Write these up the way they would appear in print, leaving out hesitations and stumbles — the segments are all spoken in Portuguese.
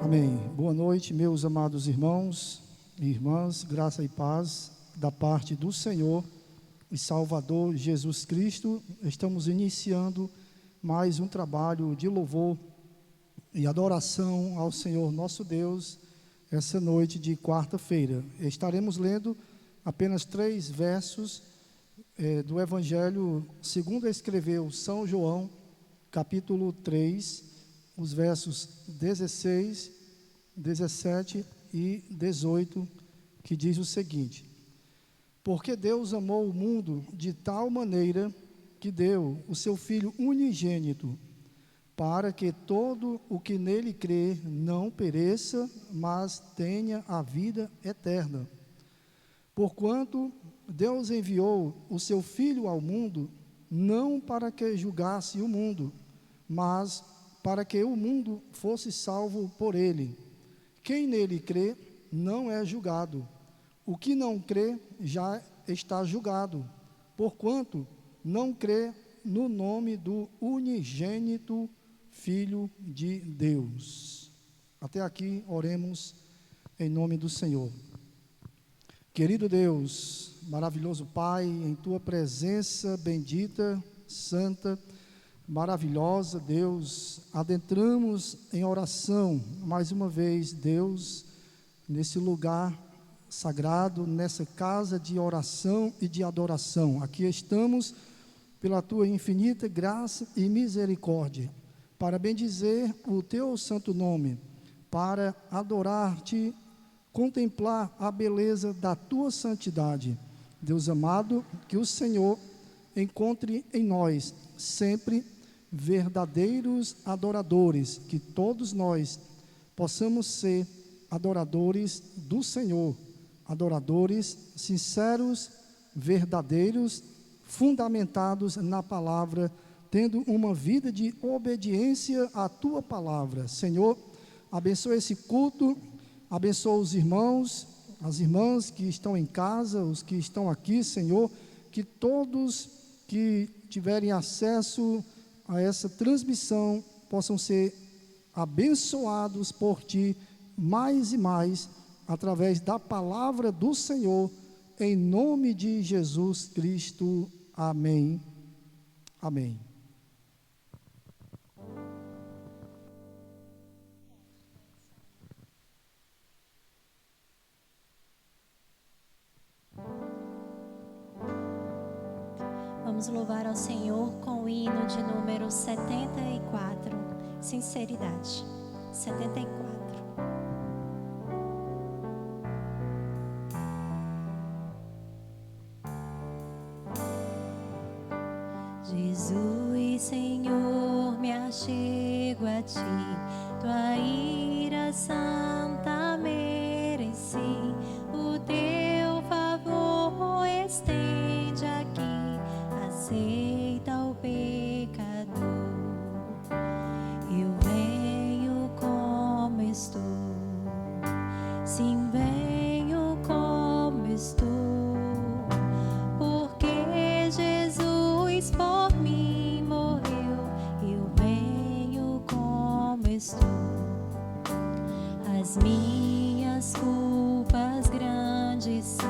Amém. Boa noite, meus amados irmãos e irmãs, graça e paz da parte do Senhor e Salvador Jesus Cristo. Estamos iniciando mais um trabalho de louvor e adoração ao Senhor nosso Deus, essa noite de quarta-feira. Estaremos lendo apenas 3 versos do Evangelho segundo escreveu São João, capítulo 3, os versos 16, 17 e 18, que diz o seguinte: porque Deus amou o mundo de tal maneira que deu o seu Filho unigênito, para que todo o que nele crê não pereça, mas tenha a vida eterna. Porquanto Deus enviou o seu Filho ao mundo, não para que julgasse o mundo, mas para que o mundo fosse salvo por ele. Quem nele crê não é julgado. O que não crê já está julgado, porquanto não crê no nome do unigênito Filho de Deus. Até aqui, oremos em nome do Senhor. Querido Deus, maravilhoso Pai, em Tua presença bendita, santa, maravilhosa, Deus, adentramos em oração, mais uma vez, Deus, nesse lugar sagrado, nessa casa de oração e de adoração. Aqui estamos, pela Tua infinita graça e misericórdia, para bendizer o Teu santo nome, para adorar-Te, contemplar a beleza da Tua santidade. Deus amado, que o Senhor encontre em nós sempre verdadeiros adoradores, que todos nós possamos ser adoradores do Senhor, adoradores sinceros, verdadeiros, fundamentados na palavra, tendo uma vida de obediência à Tua palavra. Senhor, abençoa esse culto, abençoa os irmãos, as irmãs que estão em casa, os que estão aqui, Senhor, que todos que tiverem acesso a essa transmissão possam ser abençoados por Ti mais e mais, através da palavra do Senhor, em nome de Jesus Cristo. Amém. Amém. Vamos louvar ao Senhor com o hino de número 74, sinceridade. 74. Jesus, Senhor, me achego a Ti, Tua ira santa mereci, o Teu favor estende aqui. Aceita o pecador, eu venho como estou, sim, venho como estou, porque Jesus por mim morreu, eu venho como estou. As minhas culpas grandes são,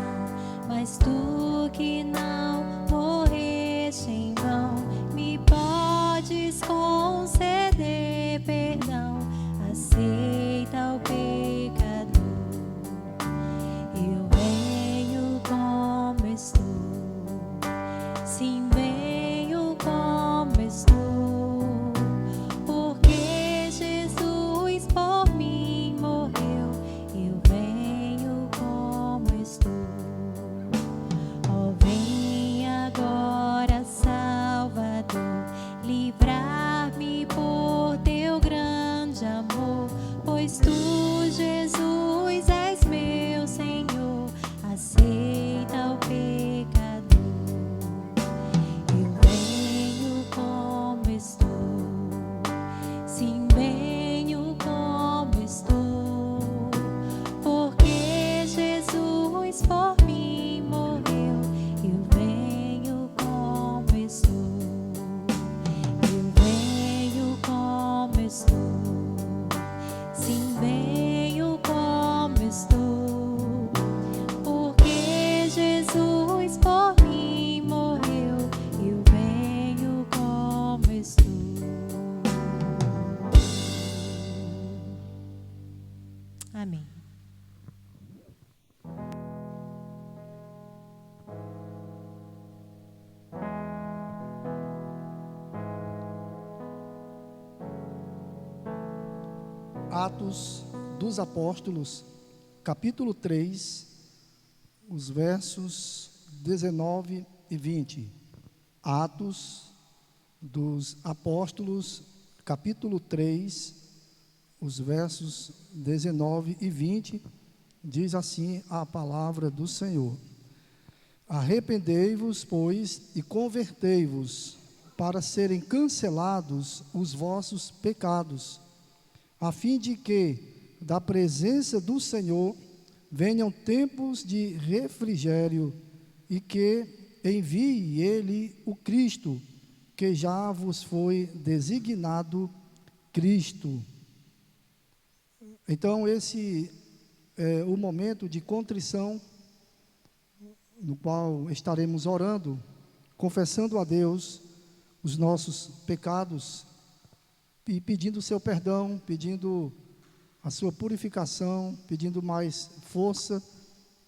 mas Tu que não morreste em vão, me podes conceder perdão. Aceita o pecador, eu venho como estou, sim, venho como estou, porque Jesus por mim morreu, eu venho como estou. Ó, vem agora, Salvador, livrar-me por Teu grande amor, pois Tu, Jesus, és meu Senhor. Aceita o pecador, eu venho como estou, sim, venho como estou, porque Jesus por mim morreu, eu venho como estou, eu venho como estou, sim, venho Amém. Atos dos Apóstolos, capítulo 3, os versos 19 e 20. Atos dos Apóstolos, capítulo 3, os versos 19 e 20, diz assim a palavra do Senhor: Arrependei-vos, pois, e convertei-vos, para serem cancelados os vossos pecados, a fim de que, da presença do Senhor, venham tempos de refrigério, e que envie Ele o Cristo, que já vos foi designado Cristo. Então, esse é o momento de contrição, no qual estaremos orando, confessando a Deus os nossos pecados, e pedindo o seu perdão, pedindo a sua purificação, pedindo mais força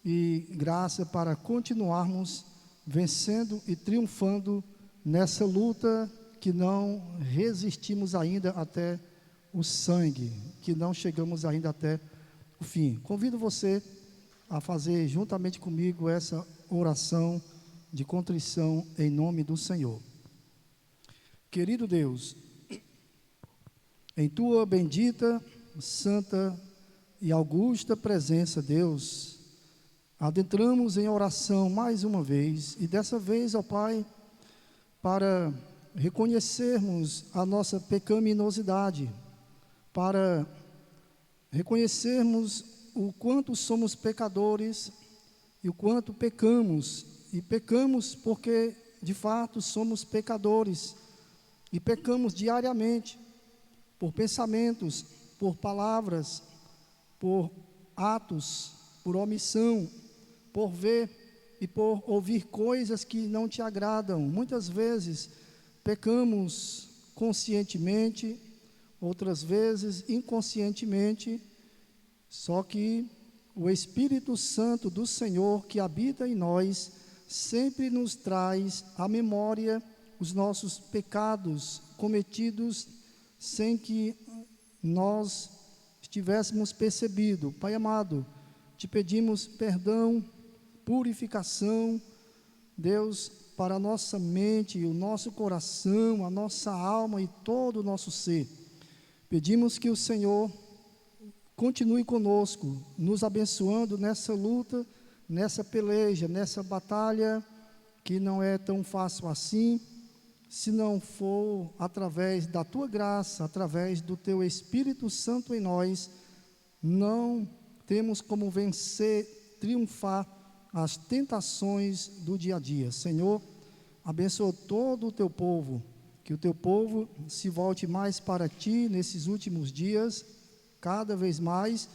e graça para continuarmos vencendo e triunfando nessa luta que não resistimos ainda até o sangue, que não chegamos ainda até o fim. Convido você a fazer juntamente comigo essa oração de contrição em nome do Senhor. Querido Deus, em tua bendita, santa e augusta presença, Deus, adentramos em oração mais uma vez, e dessa vez, ó Pai, para reconhecermos a nossa pecaminosidade, para reconhecermos o quanto somos pecadores e o quanto pecamos, e pecamos porque de fato somos pecadores, e pecamos diariamente, por pensamentos, por palavras, por atos, por omissão, por ver e por ouvir coisas que não te agradam. Muitas vezes pecamos conscientemente, outras vezes inconscientemente, só que o Espírito Santo do Senhor que habita em nós sempre nos traz à memória os nossos pecados cometidos sem que nós tivéssemos percebido. Pai amado, te pedimos perdão, purificação, Deus, para a nossa mente, o nosso coração, a nossa alma e todo o nosso ser. Pedimos que o Senhor continue conosco, nos abençoando nessa luta, nessa peleja, nessa batalha, que não é tão fácil assim, se não for através da tua graça, através do teu Espírito Santo em nós. Não temos como vencer, triunfar as tentações do dia a dia. Senhor, abençoa todo o teu povo, que o teu povo se volte mais para ti nesses últimos dias, cada vez mais,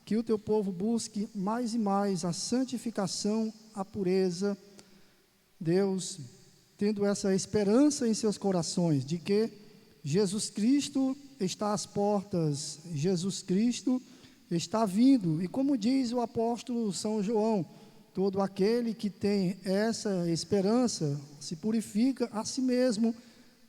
que o teu povo busque mais e mais a santificação, a pureza, Deus, tendo essa esperança em seus corações, de que Jesus Cristo está às portas, Jesus Cristo está vindo, e como diz o apóstolo São João, todo aquele que tem essa esperança, se purifica a si mesmo,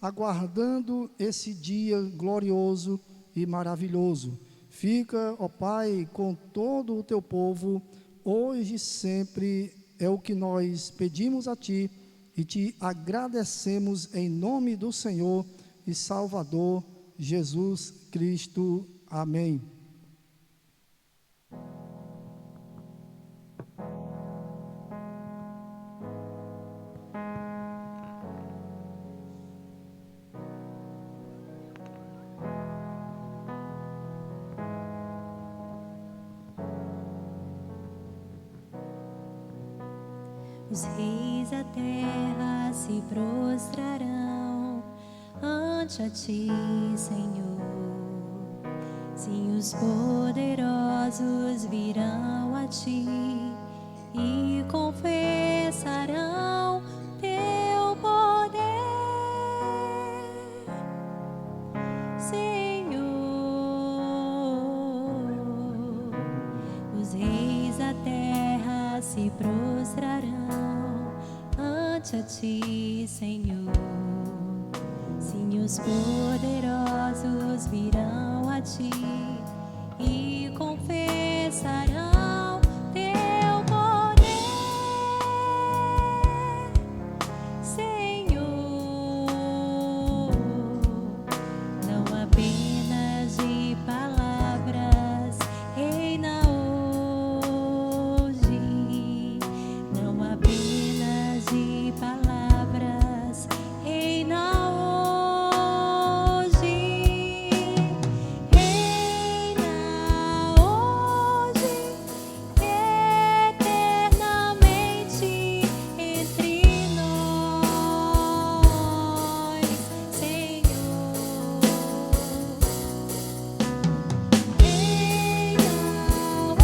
aguardando esse dia glorioso e maravilhoso. Fica, ó Pai, com todo o teu povo, hoje e sempre, é o que nós pedimos a Ti, e te agradecemos em nome do Senhor e Salvador Jesus Cristo. Amém. Os reis da terra se prostrarão ante a ti, Senhor. Sim, os poderosos virão a ti e confessarão teu poder, Senhor. ante a ti, Senhor. Sim, os poderosos virão a ti e confessarão teu poder, Senhor. Não apenas de palavras, reina hoje. Não apenas de palavras, reina hoje. Reina hoje, eternamente entre nós, Senhor. Reina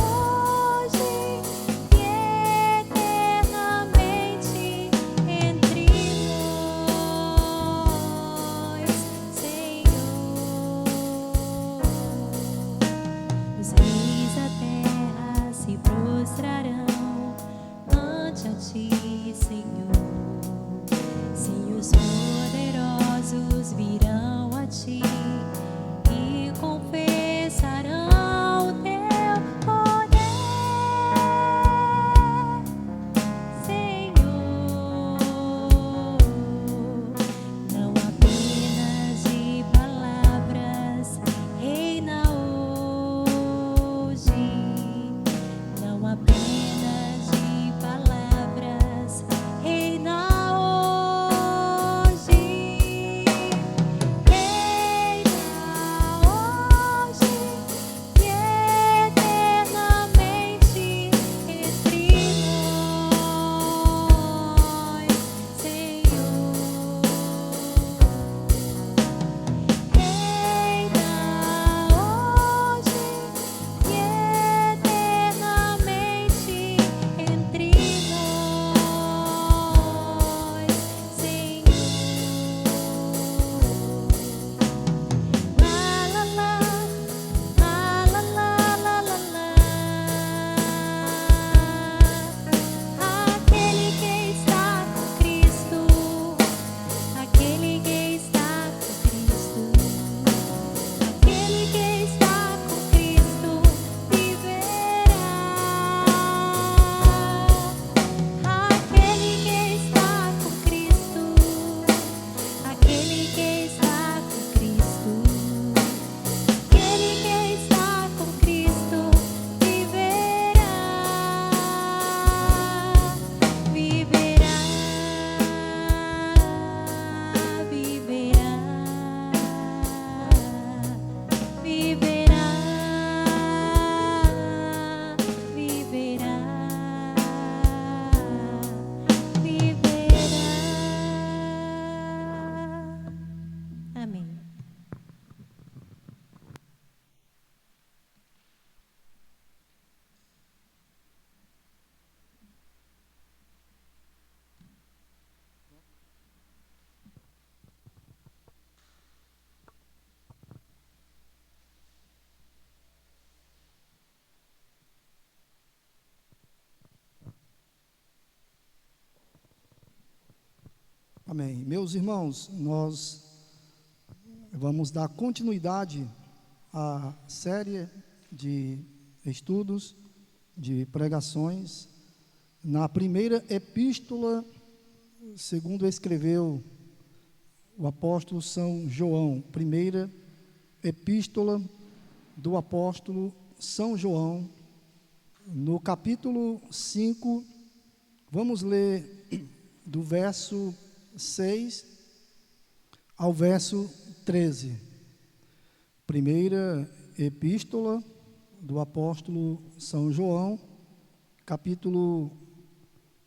hoje e eternamente entre nós, Senhor. Os reis da terra se prostrarão ante a ti, Senhor. Sim, os poderosos virão a ti e confessarão teu poder, Senhor. Não apenas de palavras, reina hoje. Não apenas de palavras, reina hoje. Reina hoje e eternamente entre nós, Senhor. Reina hoje e eternamente entre nós, Senhor. La la la, la la la la la. Aquele que está com Cristo, aquele que está com Cristo, aquele que está com Cristo viverá. Aquele que está com Cristo, aquele que está com Cristo, aquele que está com Cristo viverá, viverá, viverá, viverá, viverá, viverá. Amém. Amém. Meus irmãos, nós vamos dar continuidade à série de estudos, de pregações, na primeira epístola, segundo escreveu o apóstolo São João, primeira epístola do apóstolo São João, no capítulo 5, vamos ler do verso 6 ao verso 13. Primeira epístola do apóstolo São João, capítulo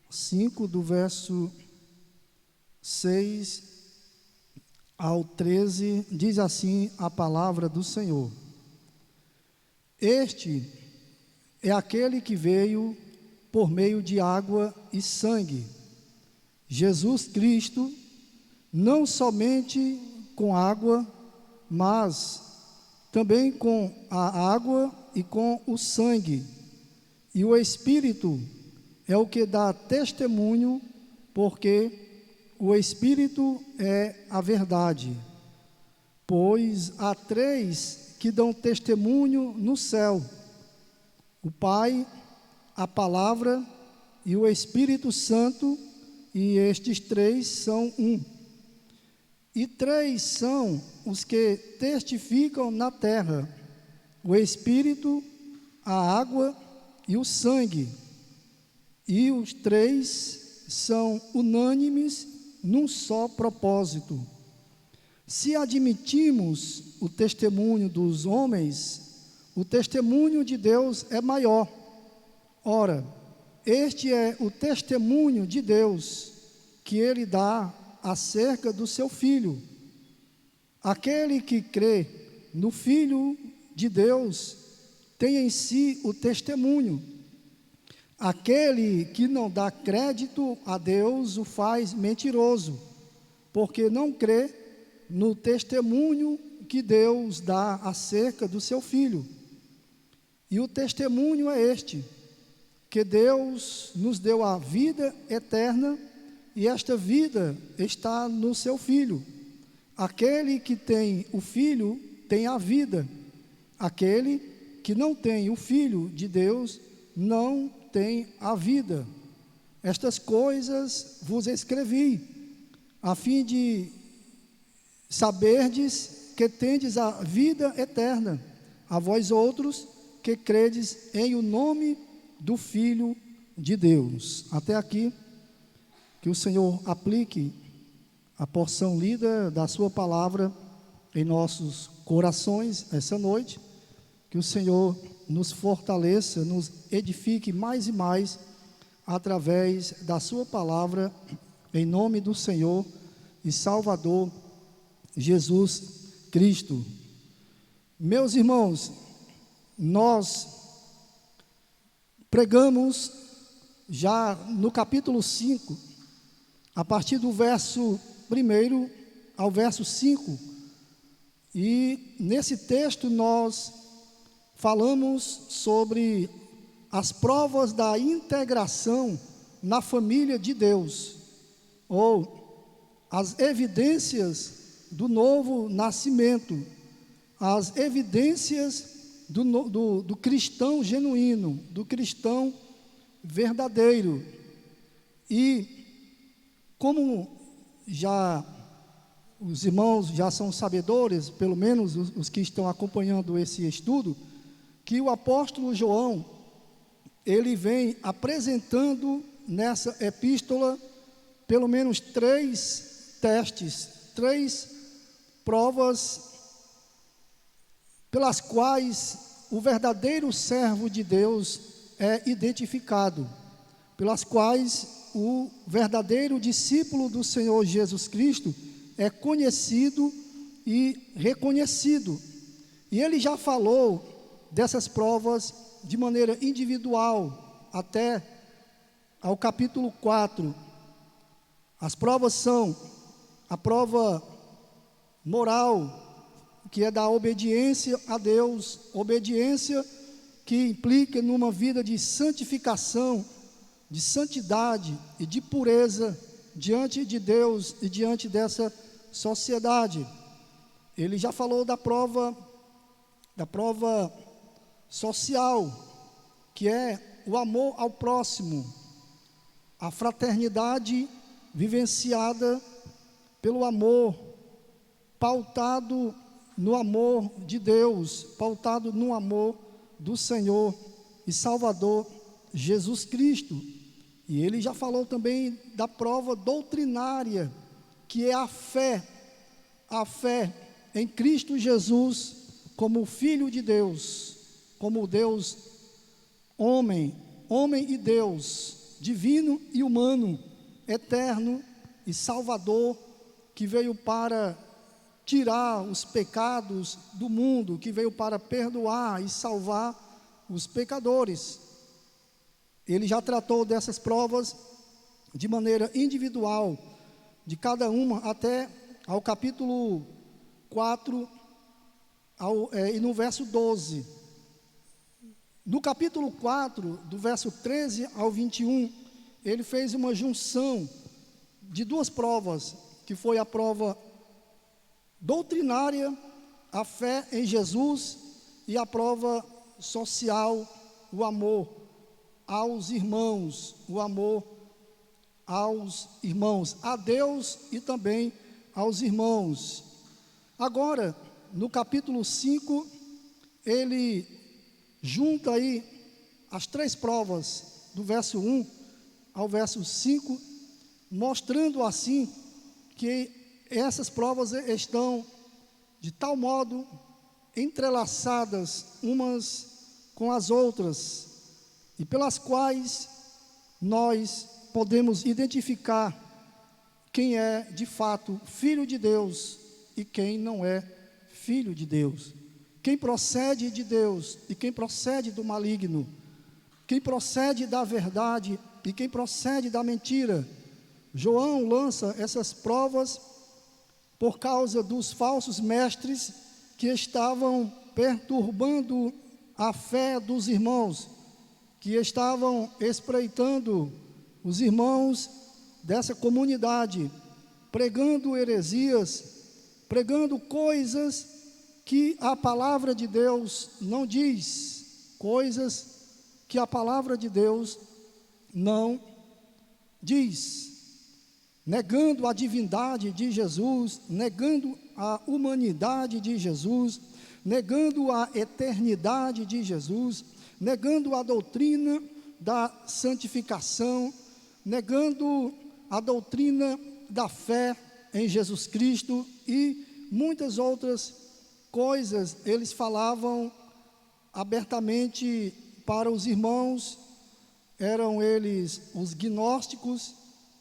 5, do verso 6 ao 13, diz assim a palavra do Senhor: Este é aquele que veio por meio de água e sangue, Jesus Cristo, não somente com água, mas também com a água e com o sangue. E o Espírito é o que dá testemunho, porque o Espírito é a verdade, pois há três que dão testemunho no céu: o Pai, a Palavra e o Espírito Santo, e estes três são um. E três são os que testificam na terra: o Espírito, a água e o sangue. E os três são unânimes num só propósito. Se admitimos o testemunho dos homens, o testemunho de Deus é maior. Ora, este é o testemunho de Deus que Ele dá acerca do seu Filho. Aquele que crê no Filho de Deus tem em si o testemunho. Aquele que não dá crédito a Deus o faz mentiroso, porque não crê no testemunho que Deus dá acerca do seu Filho. E o testemunho é este: que Deus nos deu a vida eterna, e esta vida está no seu Filho. Aquele que tem o Filho tem a vida. Aquele que não tem o Filho de Deus não tem a vida. Estas coisas vos escrevi, a fim de saberdes que tendes a vida eterna, a vós outros que credes em o nome do Filho de Deus. Até aqui. Que o Senhor aplique a porção lida da sua palavra em nossos corações essa noite. Que o Senhor nos fortaleça, nos edifique mais e mais através da sua palavra, em nome do Senhor e Salvador Jesus Cristo. Meus irmãos, nós pregamos já no capítulo 5, a partir do verso 1 ao verso 5, e nesse texto nós falamos sobre as provas da integração na família de Deus, ou as evidências do novo nascimento, as evidências do cristão genuíno, do cristão verdadeiro. E como já os irmãos já são sabedores, pelo menos os que estão acompanhando esse estudo, que o apóstolo João, ele vem apresentando nessa epístola pelo menos três testes, três provas pelas quais o verdadeiro servo de Deus é identificado, pelas quais o verdadeiro discípulo do Senhor Jesus Cristo é conhecido e reconhecido. E ele já falou dessas provas de maneira individual, até ao capítulo 4. As provas são a prova moral, que é da obediência a Deus, obediência que implica numa vida de santificação, de santidade e de pureza diante de Deus e diante dessa sociedade. Ele já falou da prova social, que é o amor ao próximo, a fraternidade vivenciada pelo amor, pautado no amor de Deus, pautado no amor do Senhor e Salvador Jesus Cristo. E ele já falou também da prova doutrinária, que é a fé em Cristo Jesus como Filho de Deus, como Deus homem e Deus, divino e humano, eterno e Salvador, que veio para tirar os pecados do mundo, que veio para perdoar e salvar os pecadores. Ele já tratou dessas provas de maneira individual, de cada uma, até ao capítulo 4, e no verso 12. No capítulo 4, do verso 13 ao 21, ele fez uma junção de duas provas, que foi a prova doutrinária, a fé em Jesus, e a prova social, o amor aos irmãos, o amor aos irmãos, a Deus e também aos irmãos. Agora, no capítulo 5, ele junta aí as três provas, do verso 1 ao verso 5, mostrando assim que essas provas estão de tal modo entrelaçadas umas com as outras, e pelas quais nós podemos identificar quem é de fato filho de Deus e quem não é filho de Deus, quem procede de Deus e quem procede do maligno, quem procede da verdade e quem procede da mentira. João lança essas provas por causa dos falsos mestres que estavam perturbando a fé dos irmãos, que estavam espreitando os irmãos dessa comunidade, pregando heresias, pregando coisas que a palavra de Deus não diz, coisas que a palavra de Deus não diz, negando a divindade de Jesus, negando a humanidade de Jesus, negando a eternidade de Jesus, negando a doutrina da santificação, negando a doutrina da fé em Jesus Cristo e muitas outras coisas. Eles falavam abertamente para os irmãos, eram eles os gnósticos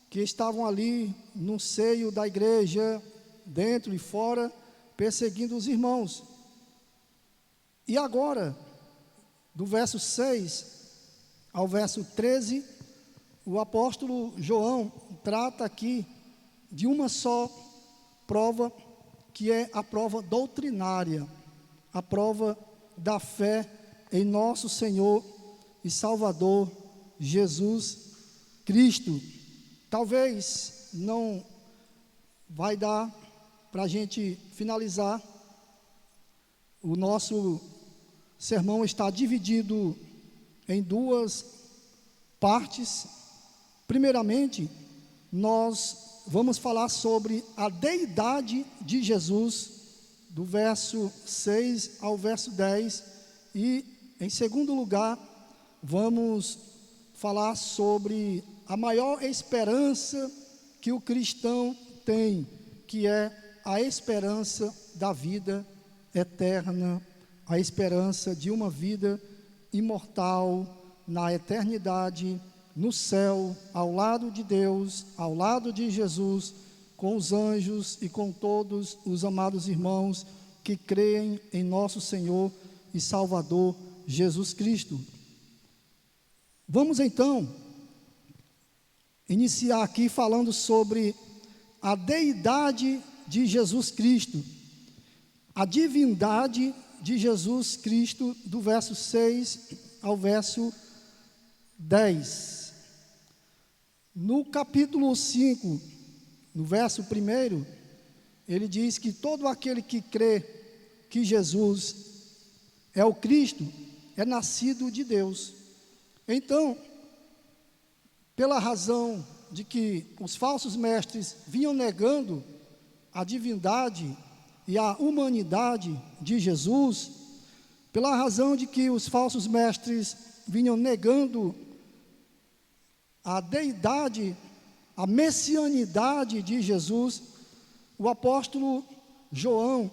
que estavam ali no seio da igreja, dentro e fora, perseguindo os irmãos. E agora, do verso 6 ao verso 13, o apóstolo João trata aqui de uma só prova, que é a prova doutrinária, a prova da fé em nosso Senhor e Salvador Jesus Cristo. Talvez não vai dar para a gente finalizar. O nosso sermão está dividido em duas partes. Primeiramente, nós vamos falar sobre a deidade de Jesus, do verso 6 ao verso 10, e, em segundo lugar, vamos falar sobre a maior esperança que o cristão tem, que é a esperança da vida eterna, a esperança de uma vida imortal na eternidade, no céu, ao lado de Deus, ao lado de Jesus, com os anjos e com todos os amados irmãos que creem em nosso Senhor e Salvador Jesus Cristo. Vamos então iniciar aqui falando sobre a deidade de Jesus Cristo, a divindade de Jesus Cristo, do verso 6 ao verso 10. No capítulo 5, no verso 1, ele diz que todo aquele que crê que Jesus é o Cristo, é nascido de Deus. Então, pela razão de que os falsos mestres vinham negando a divindade e a humanidade de Jesus, pela razão de que os falsos mestres vinham negando a deidade, a messianidade de Jesus, o apóstolo João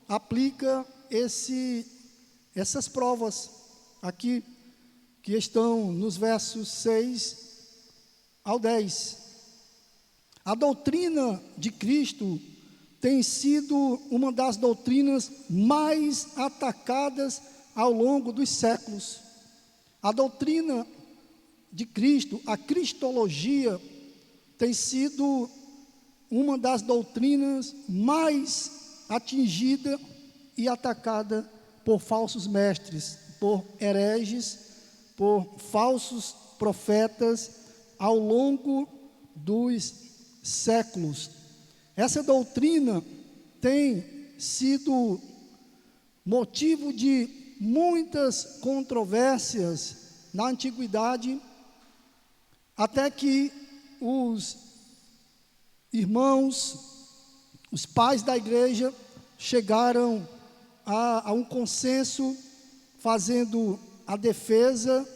aplica essas provas aqui, que estão nos versos 6 ao 10. A doutrina de Cristo tem sido uma das doutrinas mais atacadas ao longo dos séculos. A doutrina de Cristo, a cristologia, tem sido uma das doutrinas mais atingida e atacada por falsos mestres, por hereges, por falsos profetas ao longo dos séculos. Essa doutrina tem sido motivo de muitas controvérsias na antiguidade, até que os irmãos, os pais da igreja, chegaram a um consenso, fazendo a defesa,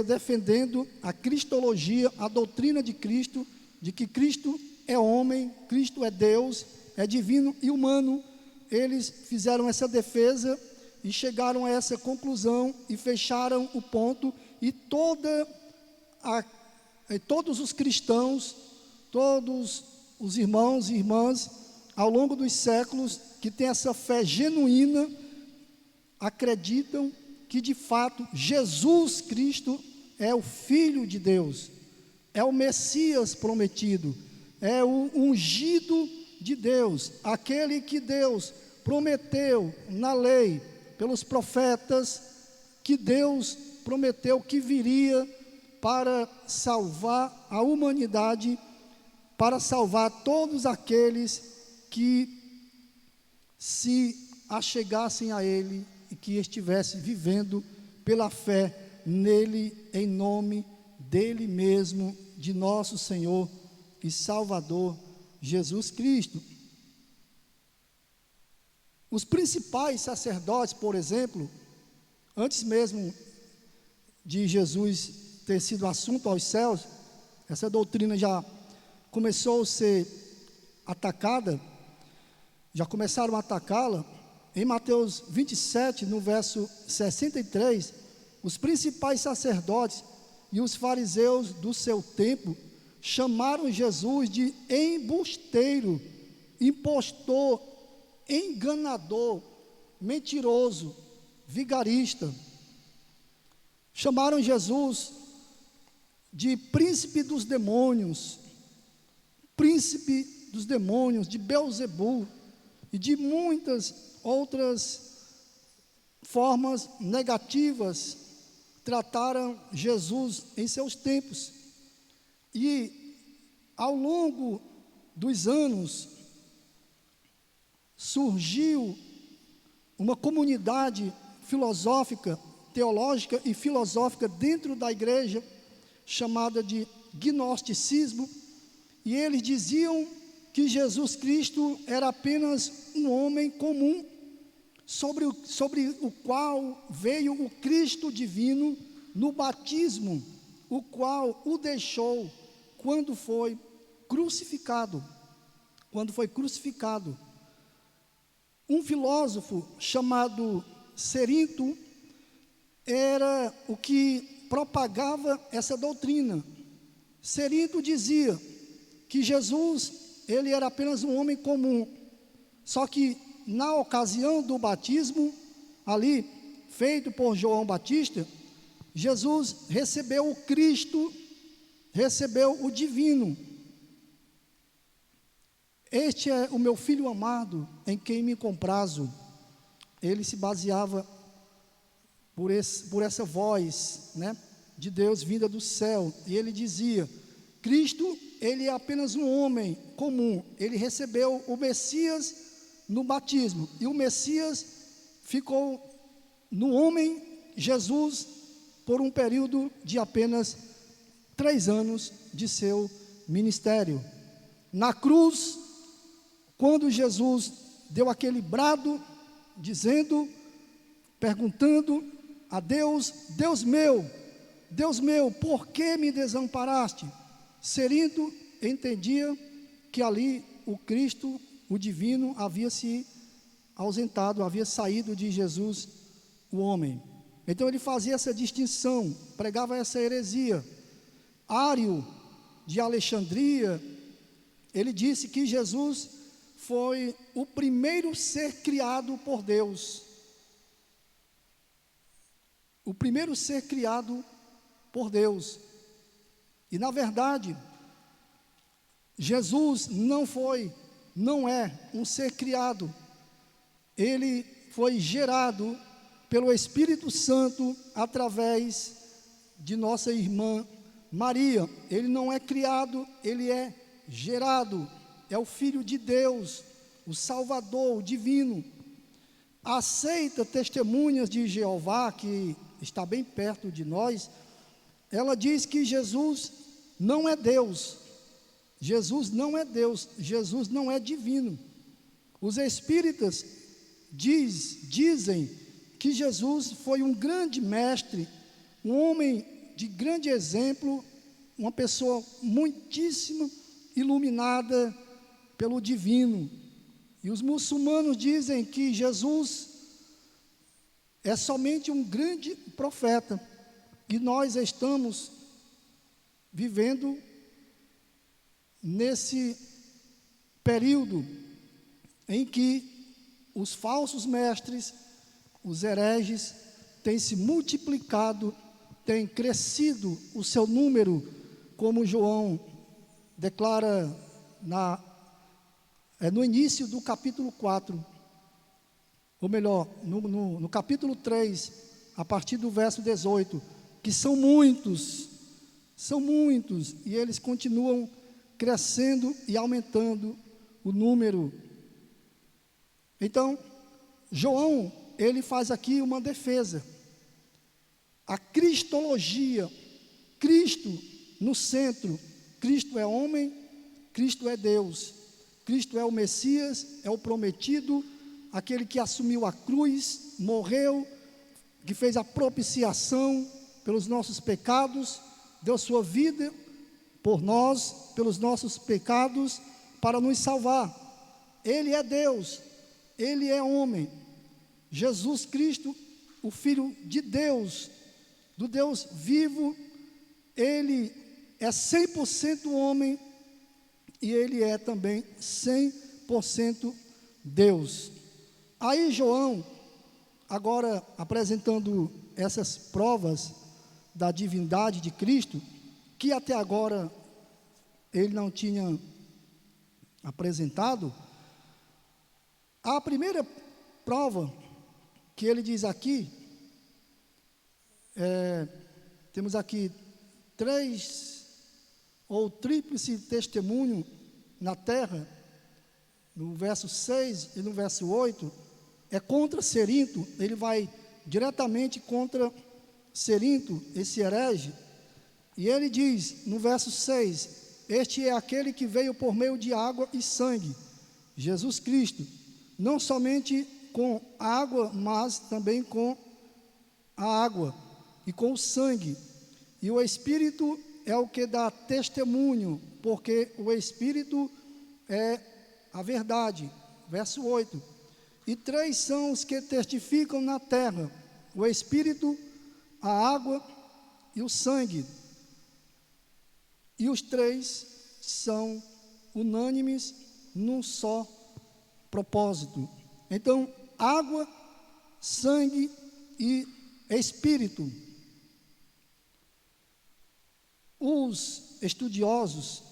defendendo a cristologia, a doutrina de Cristo, de que Cristo é homem, Cristo é Deus, é divino e humano. Eles fizeram essa defesa e chegaram a essa conclusão e fecharam o ponto, e todos os cristãos, todos os irmãos e irmãs, ao longo dos séculos, que têm essa fé genuína, acreditam que de fato Jesus Cristo é o Filho de Deus, é o Messias prometido, é o ungido de Deus, aquele que Deus prometeu na lei, pelos profetas, que Deus prometeu que viria para salvar a humanidade, para salvar todos aqueles que se achegassem a Ele e que estivessem vivendo pela fé nele, em nome dele mesmo, de nosso Senhor e Salvador Jesus Cristo. Os principais sacerdotes, por exemplo, antes mesmo de Jesus ter sido assunto aos céus, essa doutrina já começou a ser atacada, já começaram a atacá-la. Em Mateus 27, no verso 63, os principais sacerdotes e os fariseus do seu tempo chamaram Jesus de embusteiro, impostor, enganador, mentiroso, vigarista. Chamaram Jesus de príncipe dos demônios, de Belzebu, e de muitas outras formas negativas trataram Jesus em seus tempos. E ao longo dos anos surgiu uma comunidade filosófica, teológica e filosófica dentro da igreja, chamada de gnosticismo, e eles diziam que Jesus Cristo era apenas um homem comum, sobre o qual veio o Cristo divino no batismo, o qual o deixou quando foi crucificado. Um filósofo chamado Cerinto era o que propagava essa doutrina. Cerinto dizia que Jesus, ele era apenas um homem comum, só que na ocasião do batismo, ali, feito por João Batista, Jesus recebeu o Cristo, recebeu o divino. Este é o meu filho amado, em quem me comprazo. Ele se baseava por essa voz, né, de Deus vinda do céu, e ele dizia: Cristo, ele é apenas um homem comum, ele recebeu o Messias no batismo, e o Messias ficou no homem Jesus por um período de apenas 3 anos de seu ministério. Na cruz, quando Jesus deu aquele brado, perguntando a Deus: Deus meu, por que me desamparaste? Cerinto entendia que ali o Cristo, o divino, havia se ausentado, havia saído de Jesus, o homem. Então ele fazia essa distinção, pregava essa heresia. Ário, de Alexandria, ele disse que Jesus foi o primeiro ser criado por Deus. O primeiro ser criado por Deus. E na verdade, Jesus não é um ser criado. Ele foi gerado pelo Espírito Santo através de nossa irmã Maria, ele não é criado, ele é gerado, é o Filho de Deus, o Salvador, o divino. Aceita testemunhas de Jeová, que está bem perto de nós, ela diz que Jesus não é Deus, Jesus não é Deus, Jesus não é divino. Os espíritas dizem que Jesus foi um grande mestre, um homem de grande exemplo, uma pessoa muitíssimo iluminada pelo divino. E os muçulmanos dizem que Jesus é somente um grande profeta. E nós estamos vivendo nesse período em que os falsos mestres, os hereges, têm se multiplicado, tem crescido o seu número, como João declara no início do capítulo 4, ou melhor, no capítulo 3, a partir do verso 18, que são muitos, e eles continuam crescendo e aumentando o número. Então, João, ele faz aqui uma defesa. A cristologia, Cristo no centro, Cristo é homem, Cristo é Deus, Cristo é o Messias, é o prometido, aquele que assumiu a cruz, morreu, que fez a propiciação pelos nossos pecados, deu sua vida por nós, pelos nossos pecados, para nos salvar. Ele é Deus, ele é homem. Jesus Cristo, o Filho de Deus, do Deus vivo, ele é 100% homem e ele é também 100% Deus. Aí João, agora apresentando essas provas da divindade de Cristo, que até agora ele não tinha apresentado, a primeira prova que ele diz aqui, temos aqui 3 ou tríplice testemunho na terra, no verso 6 e no verso 8, é contra Cerinto. Ele vai diretamente contra Cerinto, esse herege, e ele diz no verso 6: este é aquele que veio por meio de água e sangue, Jesus Cristo, não somente com água, mas também com a água e com o sangue. E o Espírito é o que dá testemunho, porque o Espírito é a verdade. Verso 8. E 3 são os que testificam na terra: o Espírito, a água e o sangue. E os 3 são unânimes num só propósito. Então, água, sangue e Espírito. Os estudiosos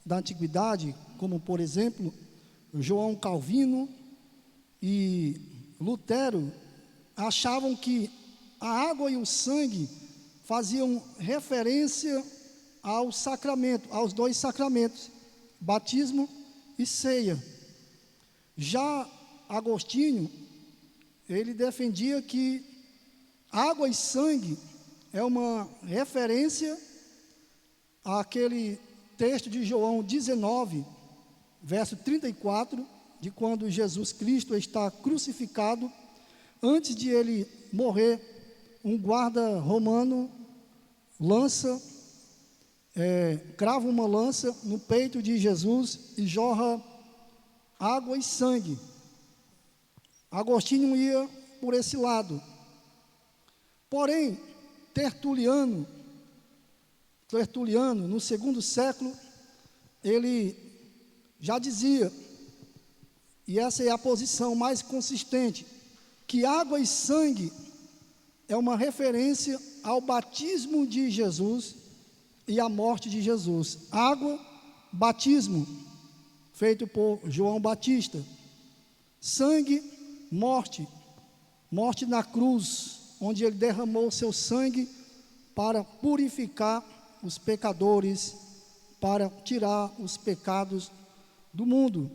da antiguidade, como por exemplo João Calvino e Lutero, achavam que a água e o sangue faziam referência ao sacramento, aos 2 sacramentos, batismo e ceia. Já Agostinho, ele defendia que água e sangue é uma referência àquele texto de João 19, verso 34, de quando Jesus Cristo está crucificado. Antes de ele morrer, um guarda romano crava uma lança no peito de Jesus e jorra água e sangue. Agostinho ia por esse lado. Porém, Tertuliano, no 2º século, ele já dizia, e essa é a posição mais consistente, que água e sangue é uma referência ao batismo de Jesus e à morte de Jesus. Água, batismo, feito por João Batista. Sangue, morte na cruz, onde ele derramou seu sangue para purificar os pecadores, para tirar os pecados do mundo.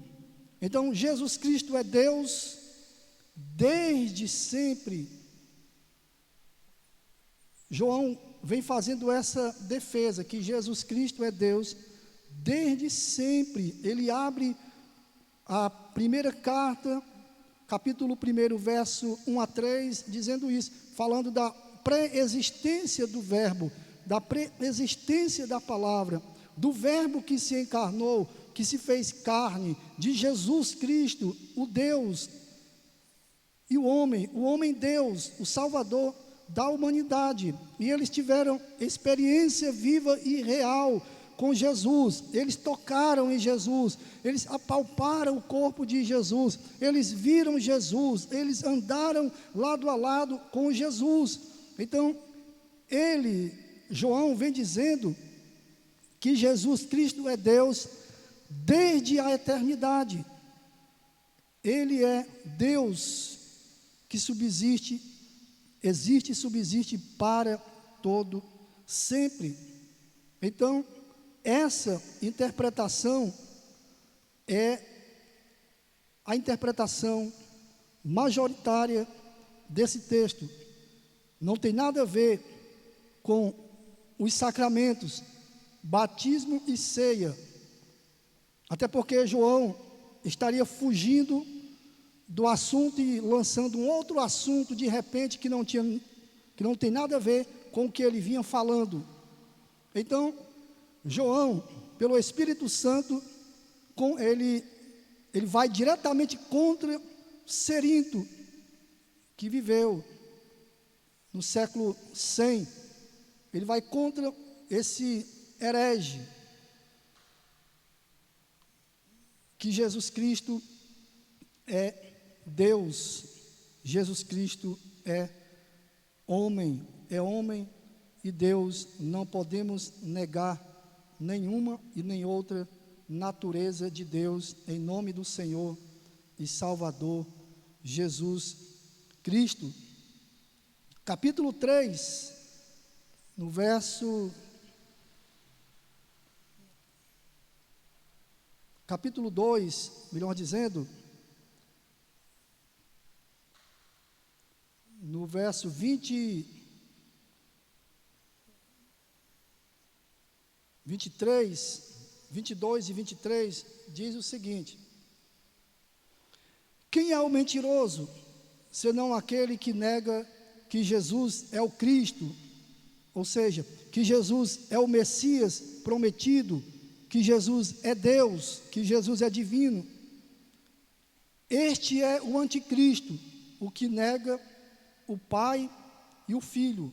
Então, Jesus Cristo é Deus desde sempre. João vem fazendo essa defesa, que Jesus Cristo é Deus desde sempre. Ele abre a primeira carta, capítulo 1, verso 1 a 3, dizendo isso, falando da pré-existência do verbo, da pré-existência da palavra, do verbo que se encarnou, que se fez carne, de Jesus Cristo, o Deus e o homem Deus, o Salvador da humanidade. E eles tiveram experiência viva e real com Jesus. Eles tocaram em Jesus, eles apalparam o corpo de Jesus, eles viram Jesus, eles andaram lado a lado com Jesus. Então, João vem dizendo que Jesus Cristo é Deus desde a eternidade. Ele é Deus que existe e subsiste para todo sempre. Então, essa interpretação é a interpretação majoritária desse texto. Não tem nada a ver com os sacramentos, batismo e ceia. Até porque João estaria fugindo do assunto e lançando um outro assunto de repente que não tem nada a ver com o que ele vinha falando. Então, João, pelo Espírito Santo, ele vai diretamente contra Cerinto, que viveu no século 100. Ele vai contra esse herege, que Jesus Cristo é Deus, Jesus Cristo é homem e Deus. Não podemos negar nenhuma e nem outra natureza de Deus, em nome do Senhor e Salvador Jesus Cristo. Capítulo 3, no verso... Capítulo 2, melhor dizendo, no verso 23, (23, 22 e 23, diz o seguinte: quem é o mentiroso, senão aquele que nega que Jesus é o Cristo, ou seja, que Jesus é o Messias prometido, que Jesus é Deus, que Jesus é divino. Este é o anticristo, o que nega o Pai e o Filho.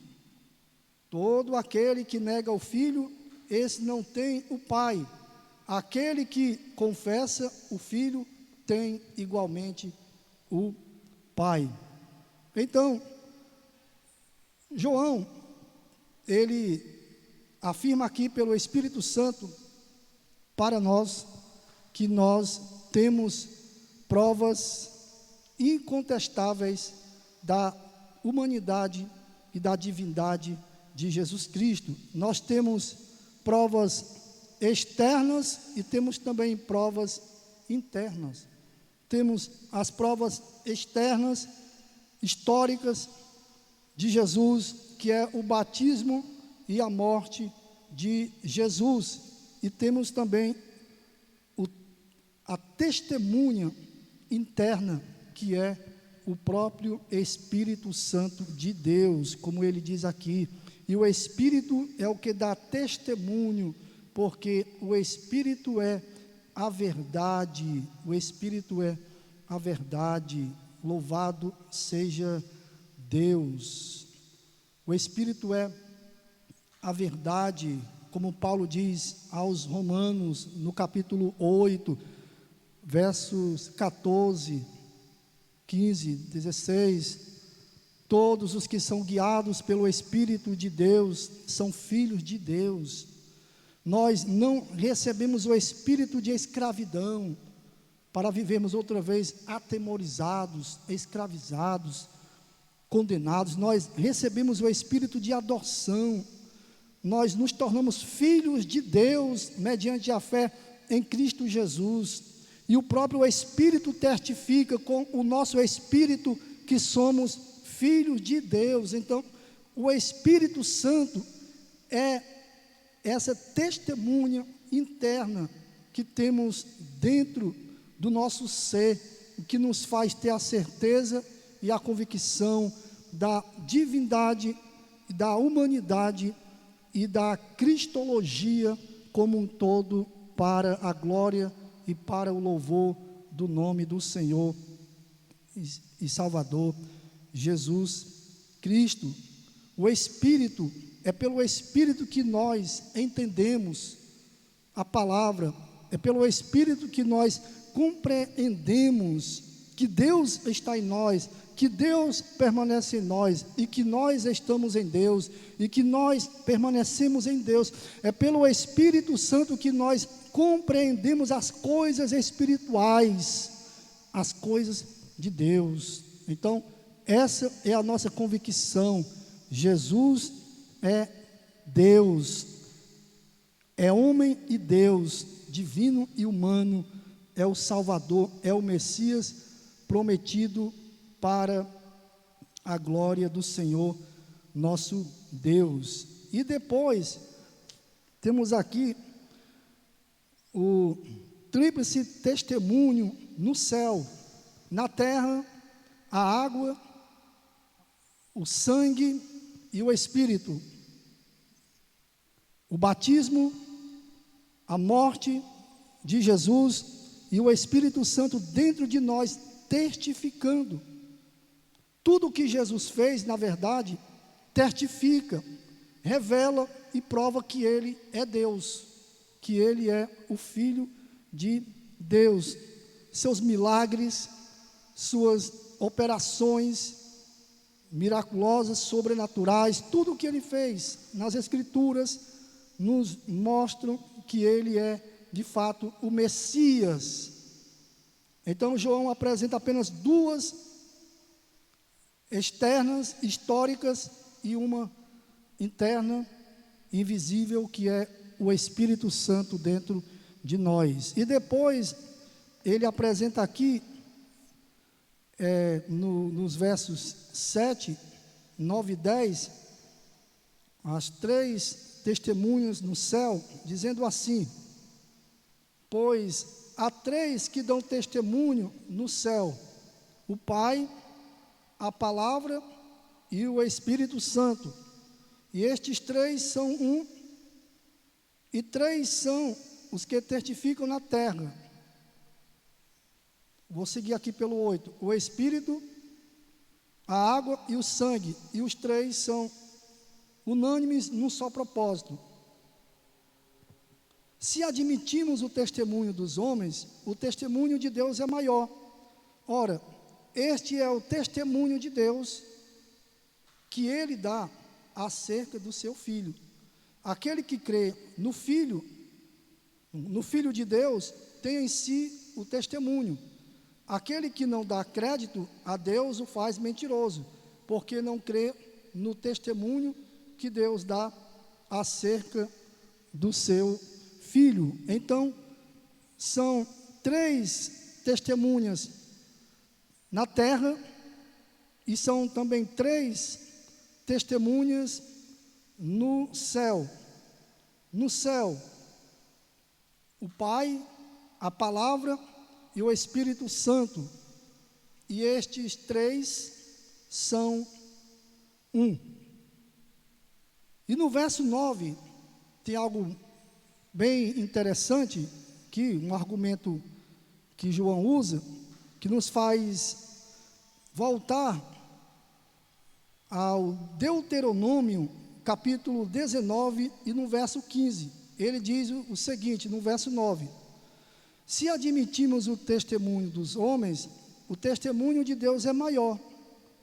Todo aquele que nega o Filho, esse não tem o Pai. Aquele que confessa o Filho tem igualmente o Pai. Então, João, ele afirma aqui pelo Espírito Santo para nós que nós temos provas incontestáveis da humanidade e da divindade de Jesus Cristo. Nós temos provas externas e temos também provas internas. Temos as provas externas, históricas, de Jesus, que é o batismo e a morte de Jesus. E temos também a testemunha interna, que é o próprio Espírito Santo de Deus, como ele diz aqui. E o Espírito é o que dá testemunho, porque o Espírito é a verdade. O Espírito é a verdade. Louvado seja Deus. O Espírito é a verdade, como Paulo diz aos Romanos, no capítulo 8, versos 14, 15, 16, todos os que são guiados pelo Espírito de Deus são filhos de Deus. Nós não recebemos o espírito de escravidão para vivermos outra vez atemorizados, escravizados, condenados. Nós recebemos o espírito de adoção, nós nos tornamos filhos de Deus mediante a fé em Cristo Jesus. E o próprio Espírito testifica com o nosso espírito que somos filhos de Deus. Então, o Espírito Santo é essa testemunha interna que temos dentro do nosso ser, que nos faz ter a certeza e a convicção da divindade, da humanidade e da cristologia como um todo, para a glória e para o louvor do nome do Senhor e Salvador Jesus Cristo. O Espírito, é pelo Espírito que nós entendemos a palavra, é pelo Espírito que nós compreendemos que Deus está em nós, que Deus permanece em nós e que nós estamos em Deus e que nós permanecemos em Deus. É pelo Espírito Santo que nós compreendemos as coisas espirituais, as coisas de Deus. Então, essa é a nossa convicção. Jesus é Deus, é homem e Deus, divino e humano, é o Salvador, é o Messias prometido para a glória do Senhor nosso Deus. E depois temos aqui o tríplice testemunho no céu, na terra, a água, o sangue e o Espírito. O batismo, a morte de Jesus e o Espírito Santo dentro de nós, testificando. Tudo o que Jesus fez, na verdade, testifica, revela e prova que Ele é Deus, que Ele é o Filho de Deus. Seus milagres, suas operações miraculosas, sobrenaturais, tudo o que Ele fez nas Escrituras nos mostram que Ele é, de fato, o Messias. Então, João apresenta apenas duas externas, históricas, e uma interna, invisível, que é o Espírito Santo dentro de nós. E depois, ele apresenta aqui, nos versos 7, 9 e 10, as três testemunhas no céu, dizendo assim: pois há três que dão testemunho no céu: o Pai, a Palavra e o Espírito Santo. E estes três são um, e três são os que testificam na terra. Vou seguir aqui pelo 8. O Espírito, a água e o sangue. E os três são unânimes num só propósito. Se admitimos o testemunho dos homens, o testemunho de Deus é maior. Ora, este é o testemunho de Deus que Ele dá acerca do seu Filho. Aquele que crê no Filho de Deus, tem em si o testemunho. Aquele que não dá crédito a Deus o faz mentiroso, porque não crê no testemunho que Deus dá acerca do seu Filho. Então, são três testemunhas na terra, e são também três testemunhas no céu. No céu, o Pai, a Palavra e o Espírito Santo. E estes três são um. E no verso 9, tem algo bem interessante, que um argumento que João usa, que nos faz voltar ao Deuteronômio, capítulo 19, e no verso 15. Ele diz o seguinte, no verso 9: se admitimos o testemunho dos homens, o testemunho de Deus é maior.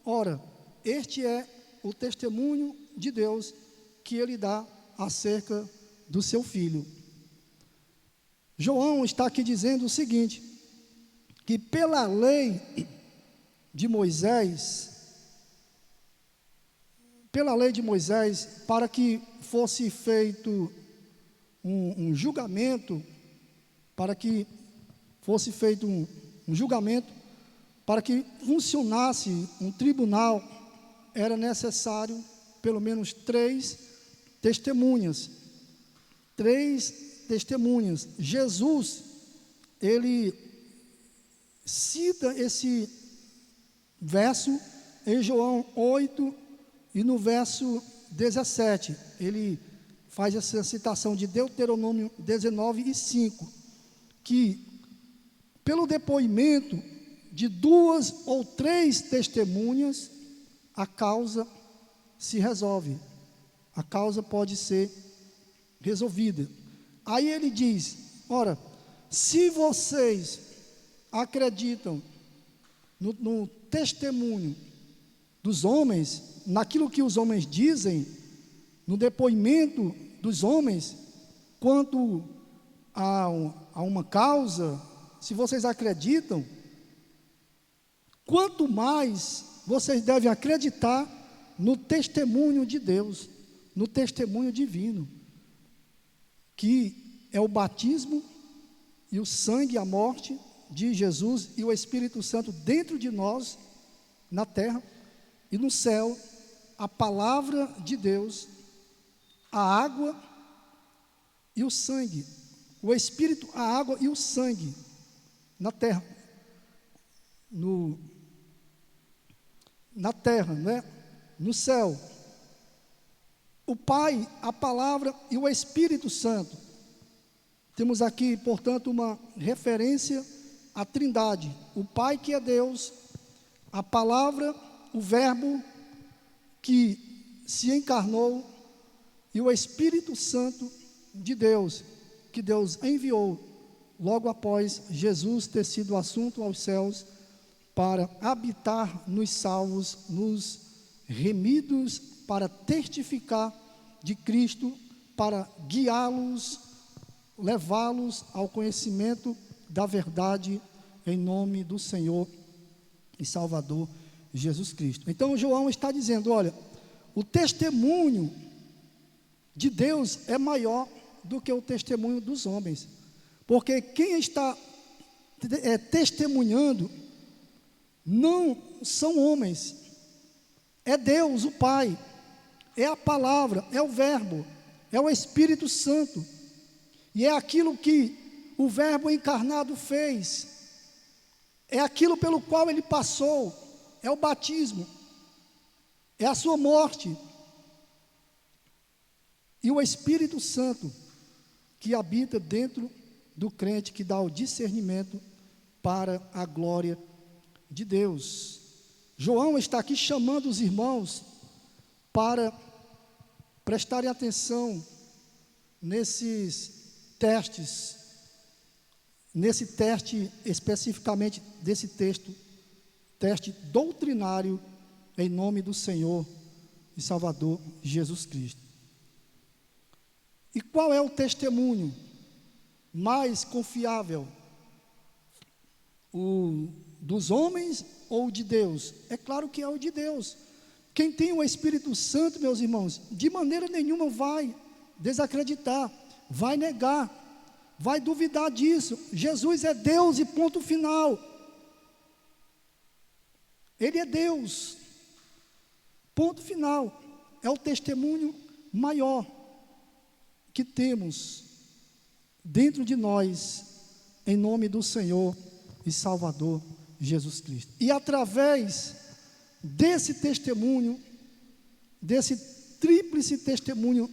Ora, este é o testemunho de Deus que Ele dá acerca do seu Filho. João está aqui dizendo o seguinte, que pela lei de Moisés, pela lei de Moisés, para que fosse feito um julgamento, para que fosse feito um julgamento, para que funcionasse um tribunal, era necessário pelo menos 3 testemunhas. 3 testemunhas. Jesus, ele cita esse verso em João 8 e no verso 17. Ele faz essa citação de Deuteronômio 19:5, que pelo depoimento de 2 ou 3 testemunhas, a causa se resolve. A causa pode ser resolvida. Aí ele diz: ora, se vocês acreditam no testemunho dos homens, naquilo que os homens dizem, no depoimento dos homens, quanto a uma causa, se vocês acreditam, quanto mais vocês devem acreditar no testemunho de Deus, no testemunho divino, que é o batismo e o sangue e a morte de Jesus e o Espírito Santo dentro de nós, na terra e no céu, a palavra de Deus, a água e o sangue, o Espírito, a água e o sangue, na terra, na terra, né? No céu, o Pai, a palavra e o Espírito Santo. Temos aqui, portanto, uma referência à Trindade: o Pai, que é Deus, a palavra, o Verbo que se encarnou, e o Espírito Santo de Deus, que Deus enviou logo após Jesus ter sido assunto aos céus, para habitar nos salvos, nos remidos, para testificar de Cristo, para guiá-los, levá-los ao conhecimento da verdade, em nome do Senhor e Salvador Jesus Cristo. Então João está dizendo: olha, o testemunho de Deus é maior do que o testemunho dos homens, porque quem está testemunhando não são homens, é Deus, o Pai, é a palavra, é o Verbo, é o Espírito Santo, e é aquilo que o Verbo encarnado fez, é aquilo pelo qual ele passou, é o batismo, é a sua morte, e o Espírito Santo que habita dentro do crente, que dá o discernimento para a glória de Deus. João está aqui chamando os irmãos para prestarem atenção nesses testes, nesse teste especificamente desse texto, teste doutrinário, em nome do Senhor e Salvador Jesus Cristo. E qual é o testemunho mais confiável? O dos homens ou de Deus? É claro que é o de Deus. Quem tem o Espírito Santo, meus irmãos, de maneira nenhuma vai desacreditar, vai negar, vai duvidar disso. Jesus é Deus e ponto final. Ele é Deus, ponto final. É o testemunho maior que temos dentro de nós, em nome do Senhor e Salvador Jesus Cristo. E através desse testemunho, desse tríplice testemunho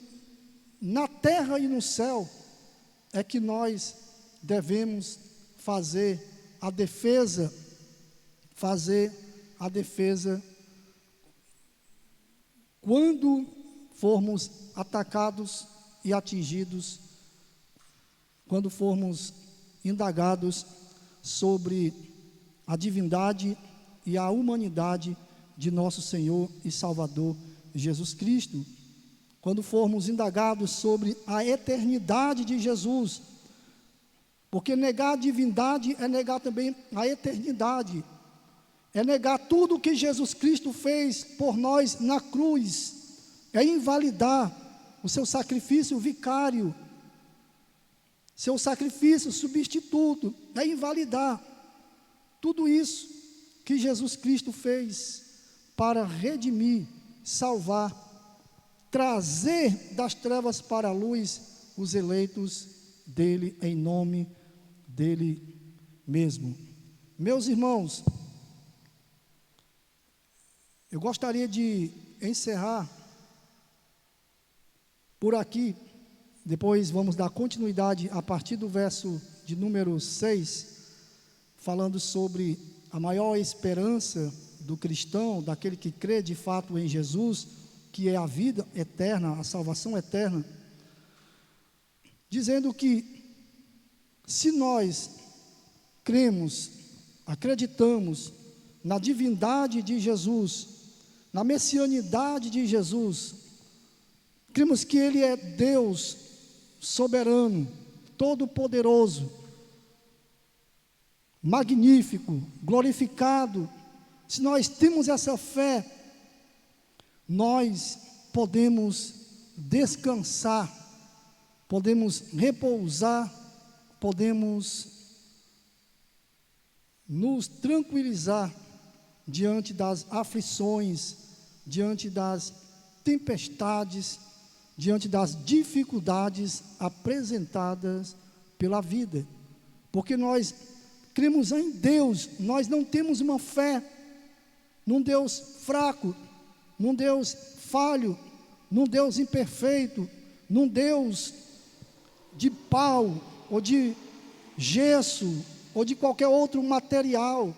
na terra e no céu, é que nós devemos fazer a defesa quando formos atacados e atingidos, quando formos indagados sobre a divindade e a humanidade de nosso Senhor e Salvador Jesus Cristo, quando formos indagados sobre a eternidade de Jesus, porque negar a divindade é negar também a eternidade, é negar tudo o que Jesus Cristo fez por nós na cruz, é invalidar o seu sacrifício vicário, seu sacrifício substituto, é invalidar tudo isso que Jesus Cristo fez para redimir, salvar, trazer das trevas para a luz os eleitos dele, em nome dele mesmo. Meus irmãos, eu gostaria de encerrar por aqui, depois vamos dar continuidade a partir do verso de número 6, falando sobre a maior esperança do cristão, daquele que crê de fato em Jesus, que é a vida eterna, a salvação eterna, dizendo que se nós cremos, acreditamos na divindade de Jesus, na messianidade de Jesus, cremos que Ele é Deus soberano, todo-poderoso, magnífico, glorificado. Se nós temos essa fé, nós podemos descansar, podemos repousar, podemos nos tranquilizar diante das aflições, diante das tempestades, diante das dificuldades apresentadas pela vida, porque nós cremos em Deus, nós não temos uma fé num Deus fraco, num Deus falho, num Deus imperfeito, num Deus de pau, ou de gesso, ou de qualquer outro material.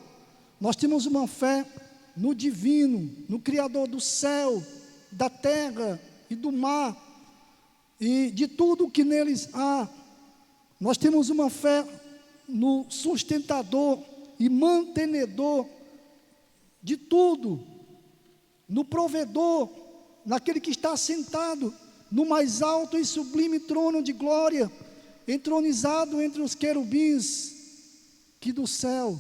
Nós temos uma fé no divino, no Criador do céu, da terra e do mar, e de tudo que neles há. Nós temos uma fé no sustentador e mantenedor de tudo, no provedor, naquele que está sentado no mais alto e sublime trono de glória, entronizado entre os querubins, que do céu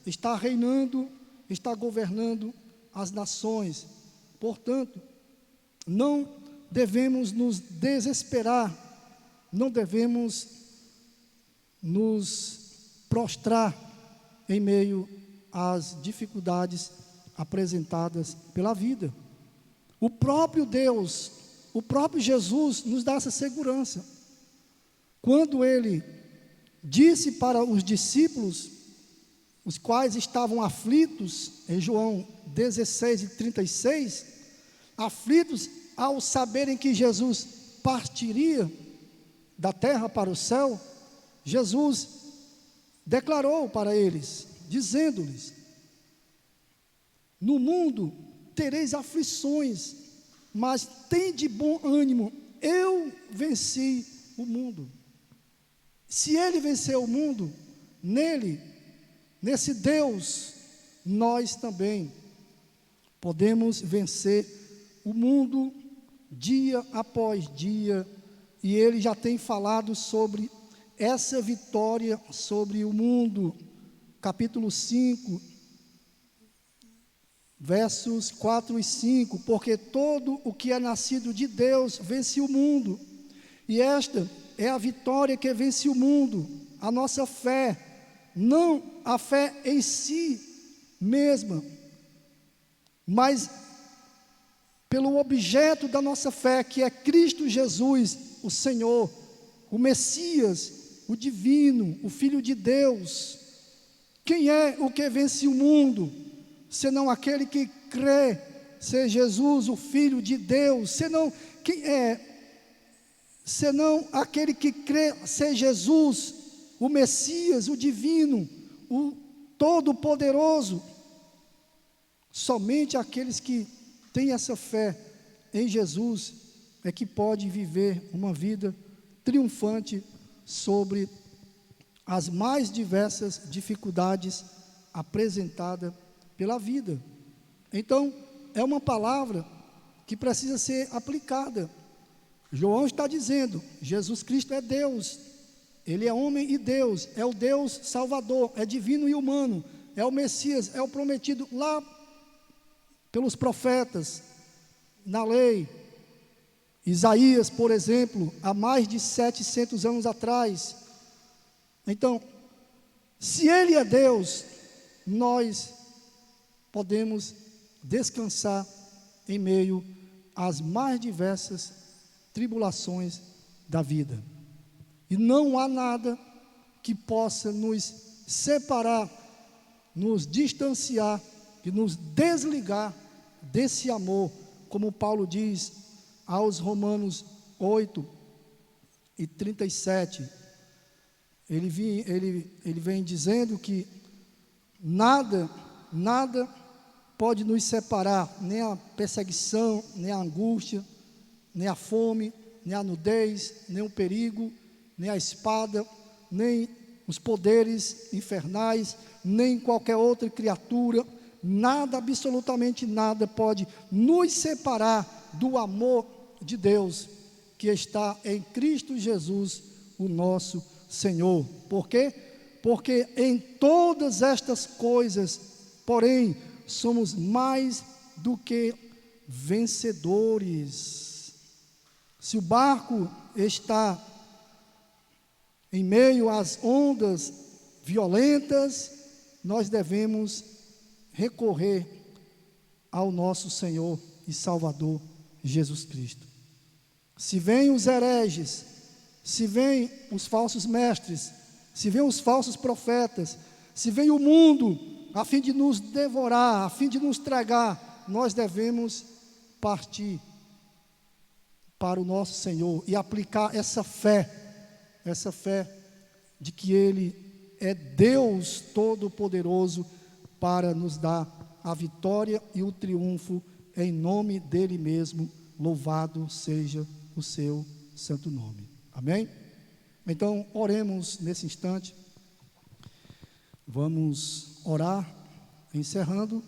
está reinando, está governando as nações. Portanto, não devemos nos desesperar, não devemos nos prostrar em meio às dificuldades apresentadas pela vida. O próprio Deus, o próprio Jesus nos dá essa segurança. Quando Ele disse para os discípulos, os quais estavam aflitos, em João 16:36, aflitos ao saberem que Jesus partiria da terra para o céu, Jesus declarou para eles, dizendo-lhes: no mundo tereis aflições, mas tende bom ânimo, eu venci o mundo. Se Ele venceu o mundo, nele, nesse Deus, nós também podemos vencer o mundo dia após dia, e Ele já tem falado sobre essa vitória sobre o mundo. Capítulo 5, versos 4 e 5, porque todo o que é nascido de Deus vence o mundo, e esta é a vitória que vence o mundo, a nossa fé, não a fé em si mesma, mas pelo objeto da nossa fé, que é Cristo Jesus, o Senhor, o Messias, o Divino, o Filho de Deus. Quem é o que vence o mundo, senão aquele que crê ser Jesus, o Filho de Deus? Senão, quem é? Senão aquele que crê ser Jesus, o Messias, o Divino, o Todo-Poderoso. Somente aqueles que têm essa fé em Jesus é que pode viver uma vida triunfante sobre as mais diversas dificuldades apresentadas pela vida. Então, é uma palavra que precisa ser aplicada. João está dizendo, Jesus Cristo é Deus, Ele é homem e Deus, é o Deus Salvador, é divino e humano, é o Messias, é o prometido lá pelos profetas, na lei, Isaías, por exemplo, há mais de 700 anos atrás. Então, se Ele é Deus, nós podemos descansar em meio às mais diversas tribulações da vida. E não há nada que possa nos separar, nos distanciar e nos desligar desse amor, como Paulo diz aos Romanos 8:37. Ele vem dizendo que nada pode nos separar, nem a perseguição, nem a angústia, nem a fome, nem a nudez, nem o perigo, nem a espada, nem os poderes infernais, nem qualquer outra criatura, nada, absolutamente nada pode nos separar do amor de Deus que está em Cristo Jesus, o nosso Senhor. Por quê? Porque em todas estas coisas, porém, somos mais do que vencedores. Se o barco está em meio às ondas violentas, nós devemos recorrer ao nosso Senhor e Salvador Jesus Cristo. Se vêm os hereges, se vêm os falsos mestres, se vêm os falsos profetas, se vem o mundo a fim de nos devorar, a fim de nos tragar, nós devemos partir para o nosso Senhor e aplicar essa fé de que Ele é Deus Todo-Poderoso para nos dar a vitória e o triunfo em nome dEle mesmo. Louvado seja o seu santo nome. Amém? Então, oremos nesse instante. Vamos orar, encerrando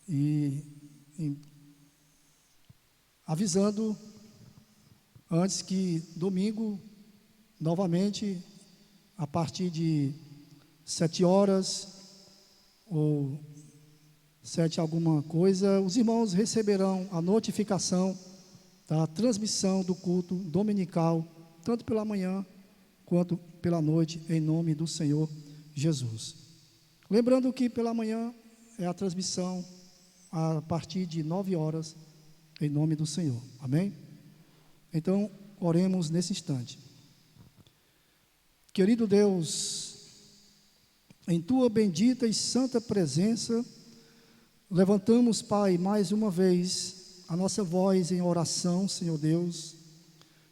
e avisando antes que domingo, novamente, a partir de 7 horas ou 7 alguma coisa, os irmãos receberão a notificação da transmissão do culto dominical, tanto pela manhã quanto pela noite, em nome do Senhor Jesus. Lembrando que pela manhã é a transmissão a partir de 9 horas, em nome do Senhor. Amém? Então, oremos nesse instante. Querido Deus, em Tua bendita e santa presença, levantamos, Pai, mais uma vez a nossa voz em oração, Senhor Deus,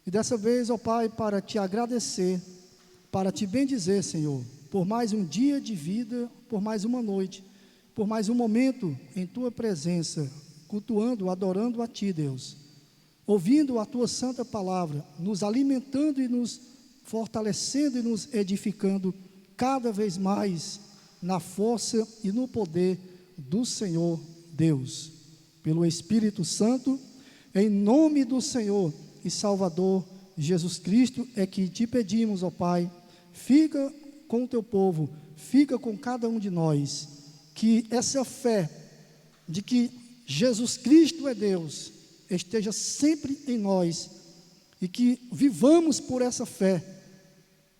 e dessa vez, ó Pai, para Te agradecer, para Te bendizer, Senhor, por mais um dia de vida, por mais uma noite, por mais um momento em Tua presença, cultuando, adorando a Ti, Deus, ouvindo a Tua santa palavra, nos alimentando e nos fortalecendo e nos edificando cada vez mais na força e no poder do Senhor Deus, pelo Espírito Santo, em nome do Senhor e Salvador Jesus Cristo, é que Te pedimos, ó Pai, fica com o Teu povo, fica com cada um de nós, que essa fé de que Jesus Cristo é Deus, esteja sempre em nós, e que vivamos por essa fé,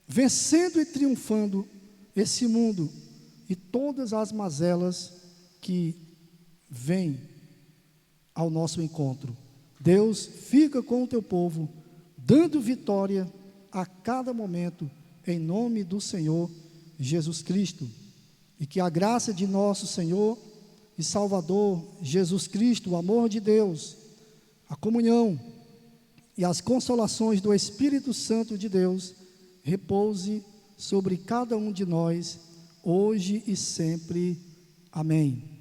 vencendo e triunfando esse mundo e todas as mazelas que vêm ao nosso encontro. Deus, fica com o Teu povo, dando vitória a cada momento, em nome do Senhor Jesus Cristo, e que a graça de nosso Senhor e Salvador Jesus Cristo, o amor de Deus, a comunhão e as consolações do Espírito Santo de Deus repouse sobre cada um de nós, hoje e sempre. Amém.